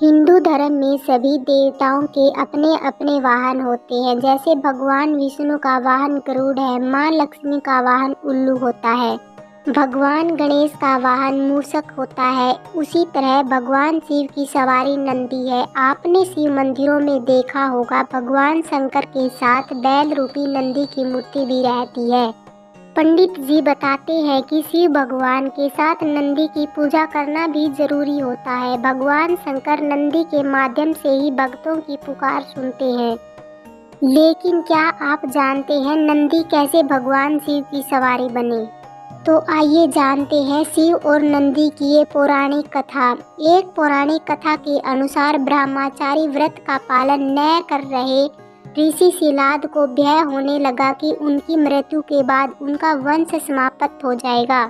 हिंदू धर्म में सभी देवताओं के अपने अपने वाहन होते हैं। जैसे भगवान विष्णु का वाहन गरुड़ है, माँ लक्ष्मी का वाहन उल्लू होता है, भगवान गणेश का वाहन मूषक होता है। उसी तरह भगवान शिव की सवारी नंदी है। आपने शिव मंदिरों में देखा होगा, भगवान शंकर के साथ बैल रूपी नंदी की मूर्ति भी रहती है। पंडित जी बताते हैं कि शिव भगवान के साथ नंदी की पूजा करना भी जरूरी होता है। भगवान शंकर नंदी के माध्यम से ही भक्तों की पुकार सुनते हैं। लेकिन क्या आप जानते हैं नंदी कैसे भगवान शिव की सवारी बने? तो आइए जानते हैं शिव और नंदी की ये पौराणिक कथा। एक पौराणिक कथा के अनुसार ब्रह्मचारी व्रत का पालन न कर रहे ऋषि शिलाद को भय होने लगा कि उनकी मृत्यु के बाद उनका वंश समाप्त हो जाएगा।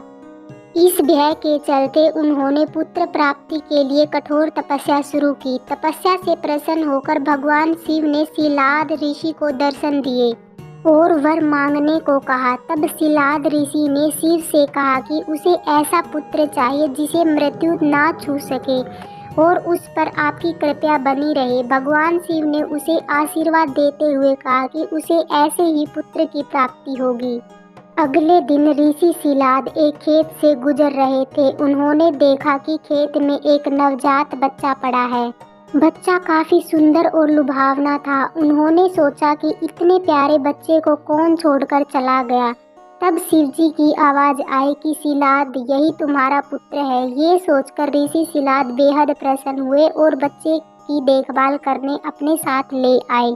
इस भय के चलते उन्होंने पुत्र प्राप्ति के लिए कठोर तपस्या शुरू की। तपस्या से प्रसन्न होकर भगवान शिव ने शिलाद ऋषि को दर्शन दिए और वर मांगने को कहा। तब शिलाद ऋषि ने शिव से कहा कि उसे ऐसा पुत्र चाहिए जिसे मृत्यु ना छू सके और उस पर आपकी कृपा बनी रहे। भगवान शिव ने उसे आशीर्वाद देते हुए कहा कि उसे ऐसे ही पुत्र की प्राप्ति होगी। अगले दिन ऋषि शिलाद एक खेत से गुजर रहे थे। उन्होंने देखा कि खेत में एक नवजात बच्चा पड़ा है। बच्चा काफी सुंदर और लुभावना था। उन्होंने सोचा कि इतने प्यारे बच्चे को कौन छोड़कर चला गया। तब शिवजी की आवाज आई कि शिलाद, यही तुम्हारा पुत्र है। ये सोचकर ऋषि शिलाद बेहद प्रसन्न हुए और बच्चे की देखभाल करने अपने साथ ले आए।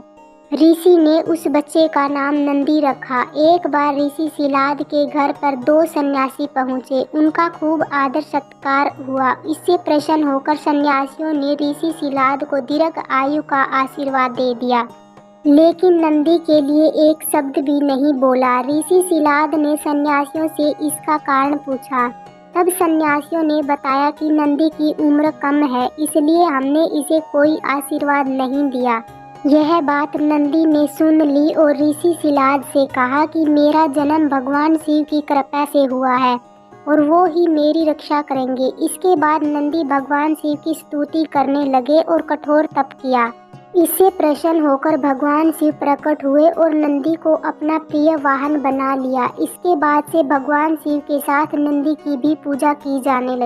ऋषि ने उस बच्चे का नाम नंदी रखा। एक बार ऋषि शिलाद के घर पर दो सन्यासी पहुँचे। उनका खूब आदर सत्कार हुआ। इससे प्रसन्न होकर सन्यासियों ने ऋषि शिलाद को दीर्घ आयु का आशीर्वाद दे दिया, लेकिन नंदी के लिए एक शब्द भी नहीं बोला। ऋषि शिलाद ने सन्यासियों से इसका कारण पूछा। तब सन्यासियों ने बताया कि नंदी की उम्र कम है, इसलिए हमने इसे कोई आशीर्वाद नहीं दिया। यह बात नंदी ने सुन ली और ऋषि शिलाद से कहा कि मेरा जन्म भगवान शिव की कृपा से हुआ है और वो ही मेरी रक्षा करेंगे। इसके बाद नंदी भगवान शिव की स्तुति करने लगे और कठोर तप किया। इससे प्रसन्न होकर भगवान शिव प्रकट हुए और नंदी को अपना प्रिय वाहन बना लिया। इसके बाद से भगवान शिव के साथ नंदी की भी पूजा की जाने लगी।